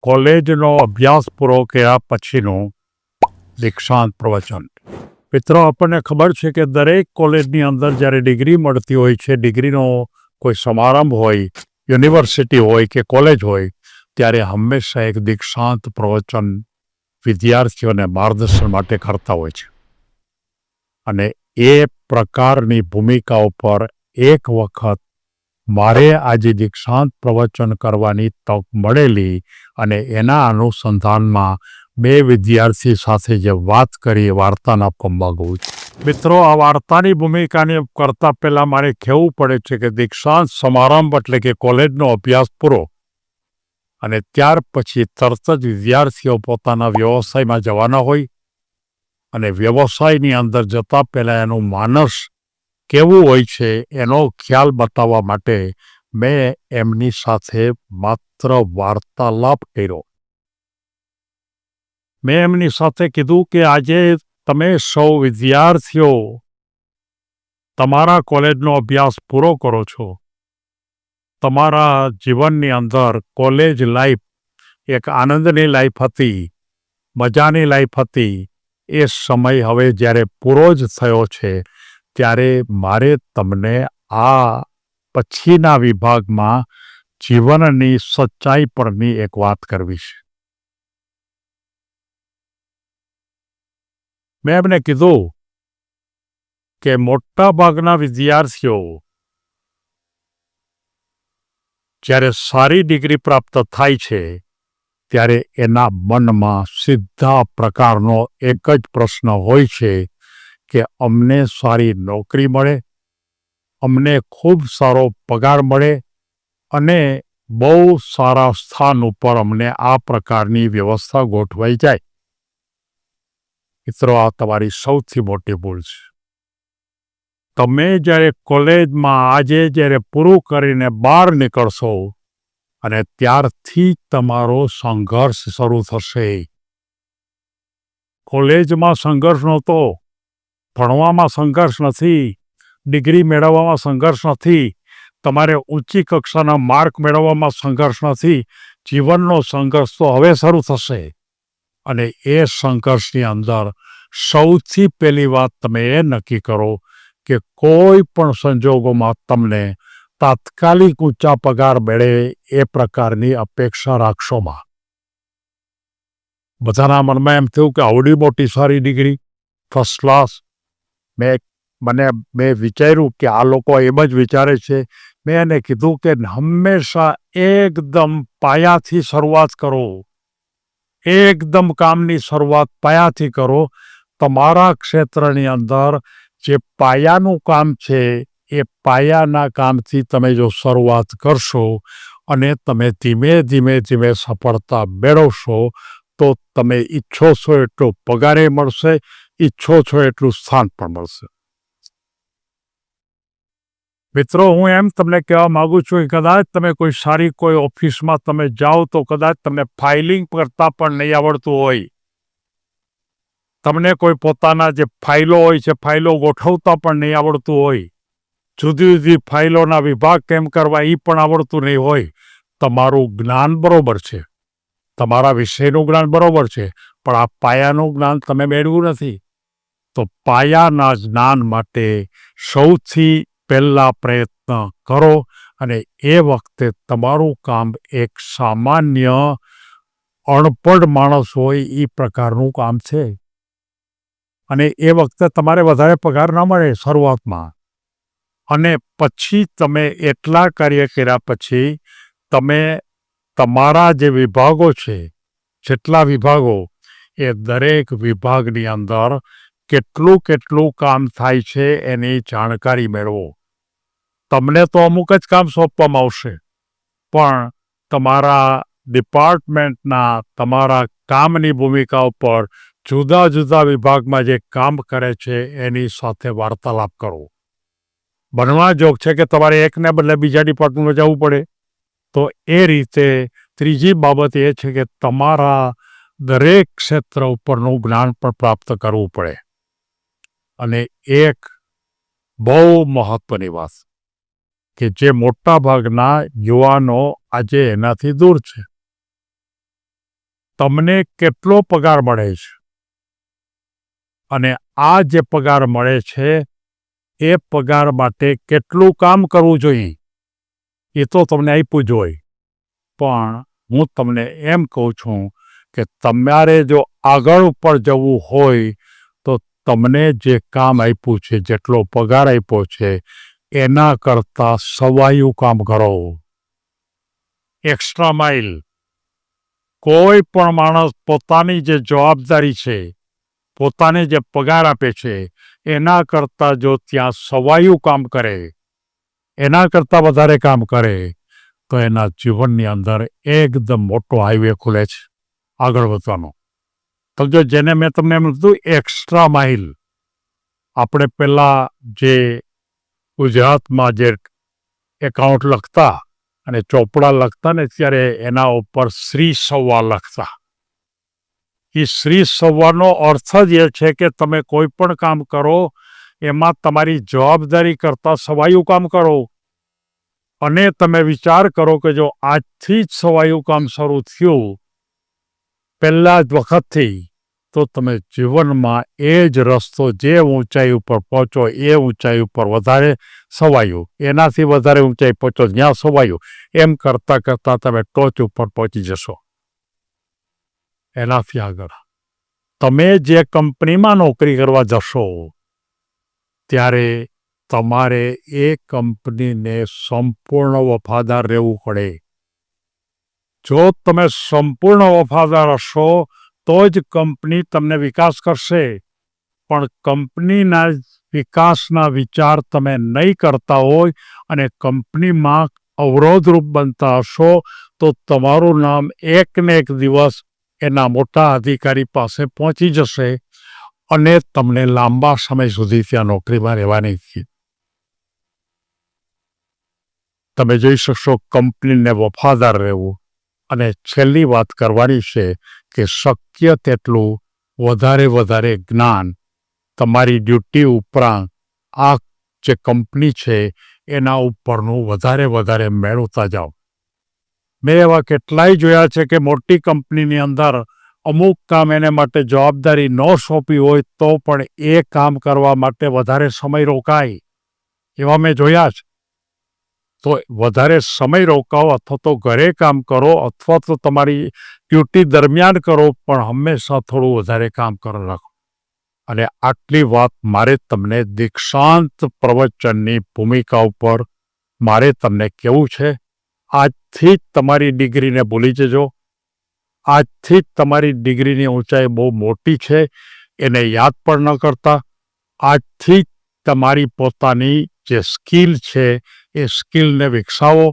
કોલેજનો અભ્યાસ પૂરો કર્યા પછીનું દીક્ષાંત પ્રવચન. મિત્રો, આપણને ખબર છે કે દરેક કોલેજની અંદર જ્યારે ડિગ્રી મળતી હોય છે, ડિગ્રીનો કોઈ સમારંભ હોય, યુનિવર્સિટી હોય કે કોલેજ હોય, ત્યારે હંમેશા એક દીક્ષાંત પ્રવચન વિદ્યાર્થીઓને માર્ગદર્શન માટે કરતા હોય છે. અને એ પ્રકારની ભૂમિકા ઉપર એક વખત મારે આજે દીક્ષાંત પ્રવચન કરવાની તક મળેલી અને એના અનુસંધાનમાં બે વિદ્યાર્થી સાથે જે વાત કરી એ વાર્તાના આપવા માંગુ છું. મિત્રો, આ વાર્તાની ભૂમિકાને કરતાં પહેલાં મારે કહેવું પડે છે કે દીક્ષાંત સમારંભ એટલે કે કોલેજનો અભ્યાસ પૂરો અને ત્યાર પછી તરત જ વિદ્યાર્થીઓ પોતાના વ્યવસાયમાં જવાના હોય અને વ્યવસાયની અંદર જતાં પહેલાં એનું માનસ કેવું હોય છે એનો ખ્યાલ બતાવવા માટે મેં એમની સાથે માત્ર વાર્તાલાપ કર્યો. મેં એમની સાથે કીધું કે આજે તમે સૌ વિદ્યાર્થીઓ તમારા કોલેજનો અભ્યાસ પૂરો કરો છો. તમારા જીવનની અંદર કોલેજ લાઈફ એક આનંદની લાઈફ હતી, મજાની લાઈફ હતી. એ સમય હવે જ્યારે પૂરો જ થયો છે ત્યારે મારે તમને આ પછીના વિભાગમાં જીવનની સચ્ચાઈ પરની એક વાત કરવી છે. મેં એમને કીધું કે મોટા ભાગના વિદ્યાર્થીઓ જ્યારે સારી ડિગ્રી પ્રાપ્ત થાય છે ત્યારે એના મનમાં સીધા પ્રકારનો એક જ પ્રશ્ન હોય છે કે અમને સારી નોકરી મળે, અમને ખૂબ સારો પગાર મળે અને બહુ સારા સ્થાન ઉપર અમને આ પ્રકારની વ્યવસ્થા ગોઠવાઈ જાય. મિત્રો, આ તમારી સૌથી મોટી ભૂલ છે. તમે જ્યારે કોલેજમાં આજે જ્યારે પૂરું કરીને બહાર નીકળશો અને ત્યારથી તમારો સંઘર્ષ શરૂ થશે. કોલેજમાં સંઘર્ષ નહોતો, ભણવામાં સંઘર્ષ નથી, ડિગ્રી મેળવવામાં સંઘર્ષ નથી, તમારે ઊંચી કક્ષાના માર્ક મેળવવામાં સંઘર્ષ નથી. જીવનનો સંઘર્ષ તો હવે શરૂ થશે. અને એ સંઘર્ષની અંદર સૌથી પહેલી વાત તમે એ નક્કી કરો કે કોઈ પણ સંજોગોમાં તમને તાત્કાલિક ઊંચા પગાર મળે એ પ્રકારની અપેક્ષા રાખશોમાં. બધાના મનમાં એમ થયું કે આવડી મોટી સારી ડિગ્રી, ફર્સ્ટ ક્લાસ. મેં વિચાર્યું કે આ લોકો એમ જ વિચારે છે. મેં એને કીધું કે હંમેશા એકદમ પાયાથી શરૂઆત કરો. એકદમ કામની શરૂઆત પાયાથી કરો. તમારા ક્ષેત્રની અંદર જે પાયાનું કામ છે એ પાયાના કામથી તમે જો શરૂઆત કરશો અને તમે ધીમે ધીમે સફળતા મેળવશો તો તમે ઈચ્છો છો એટલો પગારે મળશે, ઈચ્છો છો એટલું સ્થાન પણ મળશે. મિત્રો, હું એમ તમને કહેવા માગું છું કે કદાચ તમે કોઈ સારી કોઈ ઓફિસમાં તમે જાઓ તો કદાચ તમને ફાઇલિંગ કરતાં પણ નહીં આવડતું હોય. તમને કોઈ પોતાના જે ફાઇલો હોય છે ફાઇલો ગોઠવતા પણ નહીં આવડતું હોય. જુદી જુદી ફાઇલોના વિભાગ કેમ કરવા એ પણ આવડતું નહીં હોય. તમારું જ્ઞાન બરોબર છે, તમારા વિષયનું જ્ઞાન બરોબર છે, પણ આ પાયાનું જ્ઞાન તમે મેળવ્યું નથી. તો પાયાના જ્ઞાન માટે સૌથી પહેલાં પ્રયત્ન કરો અને એ વખતે તમારું કામ એક સામાન્ય અણપઢ માણસ હોય એ પ્રકારનું કામ છે. અને એ વખતે તમારે વધારે પગાર ન મળે શરૂઆતમાં. અને પછી તમે એટલા કાર્ય કર્યા પછી તમે તમારા જે વિભાગો છે, જેટલા વિભાગો, એ દરેક વિભાગની અંદર કેટલું કામ થાય છે એની જાણકારી મેળવો. તમને તો અમુક જ કામ સોંપવામાં આવશે, પણ તમારા ડિપાર્ટમેન્ટના તમારા કામની ભૂમિકા ઉપર જુદા જુદા વિભાગમાં જે કામ કરે છે એની સાથે વાર્તાલાપ કરો. બનવા જોગ છે કે તમારે એકને બદલે બીજા ડિપાર્ટમેન્ટમાં જવું પડે. તો એ રીતે ત્રીજી બાબત એ છે કે તમારા દરેક ક્ષેત્ર ઉપરનું જ્ઞાન પણ પ્રાપ્ત કરવું પડે. અને એક બહુ મહત્વની વાત કે જે મોટા ભાગના યુવાનો આજે એનાથી દૂર છે. તમને કેટલો પગાર મળે છે અને આ જે પગાર મળે છે એ પગાર માટે કેટલું કામ કરવું જોઈએ એ તો તમને આપ્યું જ હોય. પણ હું તમને એમ કહું છું કે તમારે જો આગળ ઉપર જવું હોય તો તમને જે કામ આપ્યું છે, જેટલો પગાર આપ્યો છે એના કરતાં સવાયું કામ કરો. Extra mile. કોઈ પણ માણસ પોતાની જે જવાબદારી છે, પોતાને જે પગાર આપે છે એના કરતાં જો ત્યાં સવાયું કામ કરે, એના કરતાં વધારે કામ કરે તો એના જીવનની અંદર એકદમ મોટો હાઈવે ખુલે છે આગળ વધવાનો. તો જો જેને મેં તમને એમ કીધું એક્સ્ટ્રા માઇલ, આપણે પહેલાં જે ગુજરાતમાં જે એકાઉન્ટ લખતા અને ચોપડા લખતા ને ત્યારે એના ઉપર શ્રી સવ્વા લખતા. એ શ્રી સવ્વાનો અર્થ જ એ છે કે તમે કોઈ પણ કામ કરો એમાં તમારી જવાબદારી કરતાં સવાયું કામ કરો. અને તમે વિચાર કરો કે જો આજથી જ સવાયું કામ શરૂ થયું પહેલા જ વખતથી, તો તમે જીવનમાં એ જ રસ્તો, જે ઊંચાઈ ઉપર પહોંચો એ ઊંચાઈ ઉપર વધારે સવાયું, એનાથી વધારે ઊંચાઈ પહોંચો જ્યાં સવાયું, એમ કરતાં કરતાં તમે ટોચ ઉપર પહોંચી જશો. એનાથી આગળ તમે જે કંપનીમાં નોકરી કરવા જશો ત્યારે તમારે એ કંપનીને સંપૂર્ણ વફાદાર રહેવું પડે. જો તમે સંપૂર્ણ વફાદાર હશો તો જ કંપની તમને વિકાસ કરશે. પણ કંપનીના વિકાસના વિચાર તમે નહીં કરતા હોય અને કંપનીમાં અવરોધરૂપ બનતા હશો તો તમારું નામ એક ને એક દિવસ એના મોટા અધિકારી પાસે પહોંચી જશે અને તમને લાંબા સમય સુધી ત્યાં નોકરીમાં રહેવાની. તમે જોઈ શકશો કંપનીને વફાદાર રહેવું. અને છેલ્લી વાત કરવાની છે કે શક્ય તેટલું વધારે જ્ઞાન તમારી ડ્યુટી ઉપરાંત આ જે કંપની છે એના ઉપરનું વધારે મેળવતા જાઓ. મેં એવા કેટલાય જોયા છે કે મોટી કંપનીની અંદર અમુક કામ એને માટે જવાબદારી ન સોંપી હોય તો પણ એ કામ કરવા માટે વધારે સમય રોકાય. એવા મેં જોયા છે. તો વધારે સમય રોકાવો અથવા તો ઘરે કામ કરો અથવા તો તમારી ડ્યુટી દરમિયાન કરો, પણ હંમેશા થોડું વધારે કામ કરી રાખો. અને આટલી વાત મારે તમને દીક્ષાંત પ્રવચનની ભૂમિકા ઉપર મારે તમને કહેવું છે. આજથી જ તમારી ડિગ્રીને ભૂલી જજો. આજથી જ તમારી ડિગ્રીની ઊંચાઈ બહુ મોટી છે એને યાદ પણ ન કરતા. આજથી જ તમારી પોતાની જે સ્કિલ છે એ સ્કિલને વિકસાવો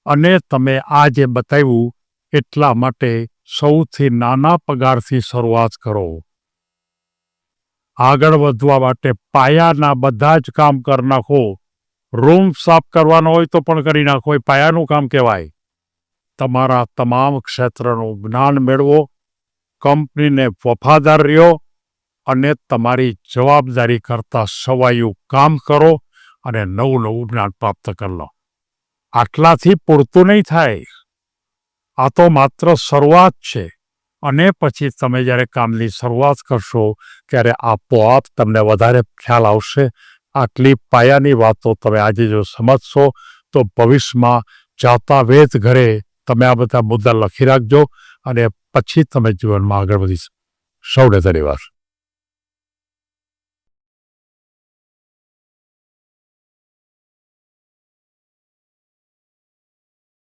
અને તમે આ જે બતાવ્યું એટલા માટે સૌથી નાના પગારથી શરૂઆત કરો. આગળ વધવા માટે પાયાના બધા જ કામ કરી નાખો. રૂમ સાફ કરવાનો હોય તો પણ કરી નાખો, એ પાયાનું કામ કહેવાય. તમારા તમામ ક્ષેત્રનું જ્ઞાન મેળવો, કંપનીને વફાદાર રહ્યો અને તમારી જવાબદારી કરતાં સવાયું કામ કરો અને નવું જ્ઞાન પ્રાપ્ત કરી લો. આટલાથી પૂરતું નહીં થાય. આ તો માત્ર શરૂઆત છે. અને પછી તમે જ્યારે કામની શરૂઆત કરશો ત્યારે આપોઆપ તમને વધારે ખ્યાલ આવશે. આટલી પાયાની વાતો તમે આજે જો સમજશો તો ભવિષ્યમાં જાતા વેત ઘરે તમે આ બધા મુદ્દા લખી રાખજો અને પછી તમે જીવનમાં આગળ વધી. સૌને ધન્યવાદ.